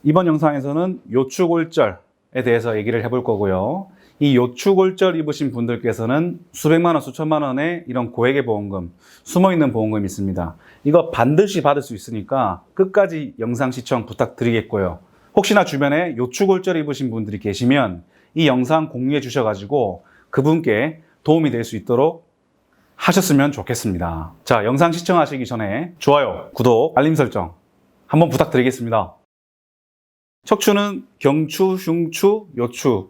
이번 영상에서는 요추골절에 대해서 얘기를 해볼 거고요. 이 요추골절 입으신 분들께서는 수백만 원, 수천만 원의 이런 고액의 보험금, 숨어있는 보험금이 있습니다. 이거 반드시 받을 수 있으니까 끝까지 영상 시청 부탁드리겠고요. 혹시나 주변에 요추골절 입으신 분들이 계시면 이 영상 공유해 주셔가지고 그분께 도움이 될 수 있도록 하셨으면 좋겠습니다. 자, 영상 시청하시기 전에 좋아요, 구독, 알림 설정 한번 부탁드리겠습니다. 척추는 경추, 흉추, 요추,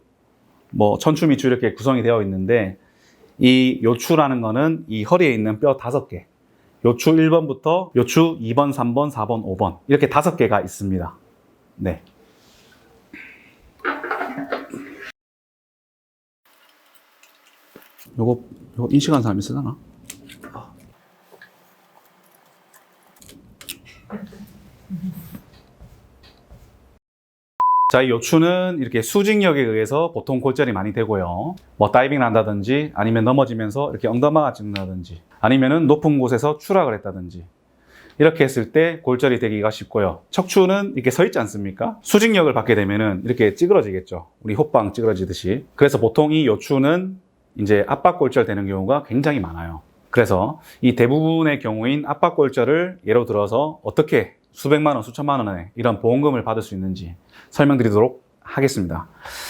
천추, 미추 이렇게 구성이 되어 있는데 이 요추라는 거는 이 허리에 있는 뼈 5개, 요추 1번부터 요추 2번, 3번, 4번, 5번 이렇게 5개가 있습니다. 네. 요거 인식한 사람이 쓰잖아. 자, 이 요추는 이렇게 수직력에 의해서 보통 골절이 많이 되고요. 다이빙을 한다든지 아니면 넘어지면서 이렇게 엉덩방아 찍는다든지 아니면은 높은 곳에서 추락을 했다든지 이렇게 했을 때 골절이 되기가 쉽고요. 척추는 이렇게 서 있지 않습니까? 수직력을 받게 되면은 이렇게 찌그러지겠죠. 우리 호빵 찌그러지듯이. 그래서 보통 이 요추는 이제 압박골절 되는 경우가 굉장히 많아요. 그래서 이 대부분의 경우인 압박골절을 예로 들어서 어떻게 수백만 원, 수천만 원의 이런 보험금을 받을 수 있는지 설명드리도록 하겠습니다.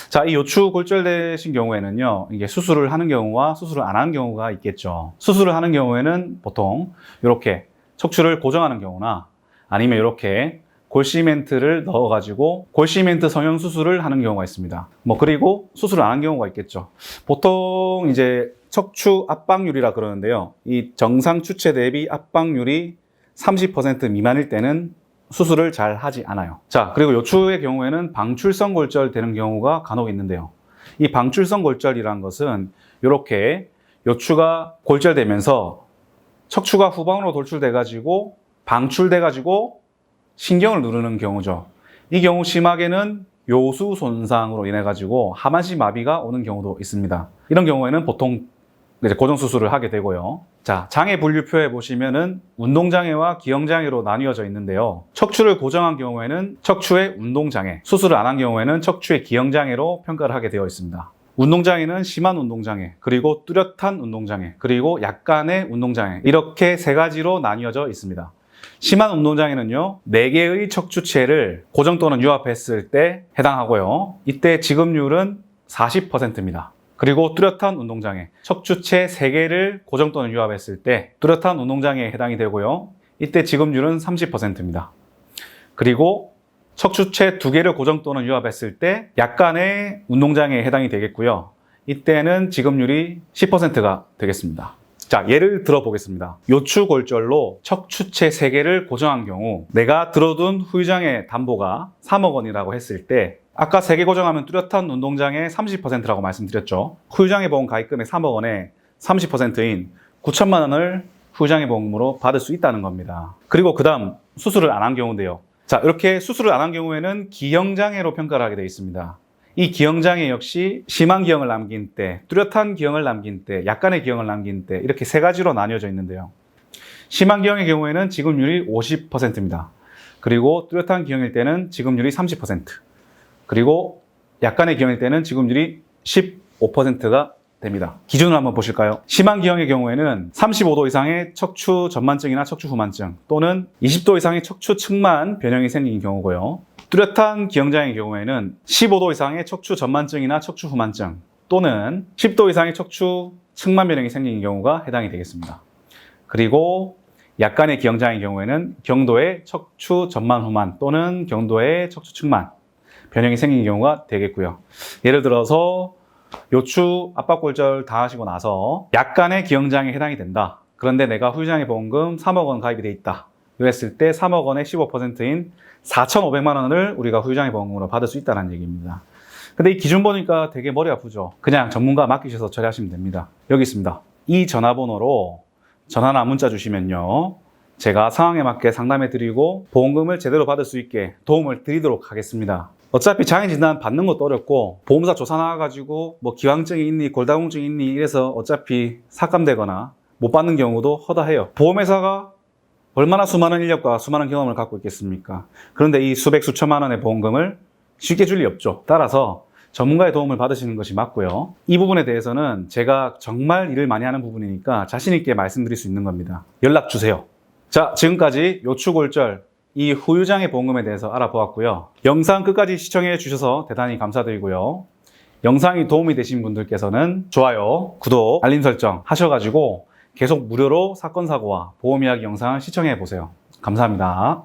자, 이 요추 골절되신 경우에는요, 이게 수술을 하는 경우와 수술을 안 하는 경우가 있겠죠. 수술을 하는 경우에는 보통 이렇게 척추를 고정하는 경우나 아니면 이렇게 골시멘트를 넣어가지고 골시멘트 성형 수술을 하는 경우가 있습니다. 그리고 수술을 안 하는 경우가 있겠죠. 보통 이제 척추 압박률이라 그러는데요. 이 정상 추체 대비 압박률이 30% 미만일 때는 수술을 잘 하지 않아요. 자, 그리고 요추의 경우에는 방출성 골절 되는 경우가 간혹 있는데요. 이 방출성 골절이라는 것은 이렇게 요추가 골절되면서 척추가 후방으로 돌출돼가지고 방출돼가지고 신경을 누르는 경우죠. 이 경우 심하게는 요수 손상으로 인해가지고 하반신 마비가 오는 경우도 있습니다. 이런 경우에는 보통 이제 고정수술을 하게 되고요. 자, 장애 분류표에 보시면은 운동장애와 기형장애로 나뉘어져 있는데요. 척추를 고정한 경우에는 척추의 운동장애, 수술을 안 한 경우에는 척추의 기형장애로 평가를 하게 되어 있습니다. 운동장애는 심한 운동장애, 그리고 뚜렷한 운동장애, 그리고 약간의 운동장애 이렇게 3가지로 나뉘어져 있습니다. 심한 운동장애는요, 4개의 척추체를 고정 또는 유압했을 때 해당하고요. 이때 지급률은 40%입니다. 그리고 뚜렷한 운동장애, 척추체 3개를 고정 또는 유압했을 때 뚜렷한 운동장애에 해당이 되고요. 이때 지급률은 30%입니다. 그리고 척추체 2개를 고정 또는 유압했을 때 약간의 운동장애에 해당이 되겠고요. 이때는 지급률이 10%가 되겠습니다. 자, 예를 들어 보겠습니다. 요추골절로 척추체 3개를 고정한 경우 내가 들어둔 후유장애 담보가 3억 원이라고 했을 때 아까 3개 고정하면 뚜렷한 운동장애 30%라고 말씀드렸죠. 후유장애 보험 가입금의 3억 원에 30%인 9천만 원을 후유장애 보험금으로 받을 수 있다는 겁니다. 그리고 그 다음 수술을 안 한 경우인데요. 자, 이렇게 수술을 안 한 경우에는 기형장애로 평가를 하게 되어 있습니다. 이 기형장애 역시 심한 기형을 남긴 때, 뚜렷한 기형을 남긴 때, 약간의 기형을 남긴 때 이렇게 3가지로 나뉘어져 있는데요. 심한 기형의 경우에는 지급률이 50%입니다. 그리고 뚜렷한 기형일 때는 지급률이 30%, 그리고 약간의 기형일 때는 지급률이 15%가 됩니다. 기준을 한번 보실까요? 심한 기형의 경우에는 35도 이상의 척추 전만증이나 척추 후만증 또는 20도 이상의 척추 측만 변형이 생긴 경우고요. 뚜렷한 기형장애의 경우에는 15도 이상의 척추 전만증이나 척추 후만증 또는 10도 이상의 척추 측만 변형이 생긴 경우가 해당이 되겠습니다. 그리고 약간의 기형장애의 경우에는 경도의 척추 전만 후만 또는 경도의 척추 측만 변형이 생긴 경우가 되겠고요. 예를 들어서 요추 압박골절 다 하시고 나서 약간의 기형장애에 해당이 된다. 그런데 내가 후유장애 보험금 3억 원 가입이 돼 있다. 이랬을 때 3억 원의 15%인 4,500만 원을 우리가 후유장애 보험금으로 받을 수 있다는 얘기입니다. 근데 이 기준 보니까 되게 머리 아프죠? 그냥 전문가 맡기셔서 처리하시면 됩니다. 여기 있습니다. 이 전화번호로 전화나 문자 주시면요, 제가 상황에 맞게 상담해 드리고 보험금을 제대로 받을 수 있게 도움을 드리도록 하겠습니다. 어차피 장애 진단 받는 것도 어렵고 보험사 조사 나와가지고 기왕증이 있니 골다공증이 있니 이래서 어차피 삭감되거나 못 받는 경우도 허다해요. 보험회사가 얼마나 수많은 인력과 수많은 경험을 갖고 있겠습니까? 그런데 이 수백 수천만 원의 보험금을 쉽게 줄 리 없죠. 따라서 전문가의 도움을 받으시는 것이 맞고요. 이 부분에 대해서는 제가 정말 일을 많이 하는 부분이니까 자신 있게 말씀드릴 수 있는 겁니다. 연락 주세요. 자, 지금까지 요추골절, 이 후유장애 보험금에 대해서 알아보았고요. 영상 끝까지 시청해 주셔서 대단히 감사드리고요. 영상이 도움이 되신 분들께서는 좋아요, 구독, 알림 설정 하셔가지고 계속 무료로 사건, 사고와 보험 이야기 영상을 시청해 보세요. 감사합니다.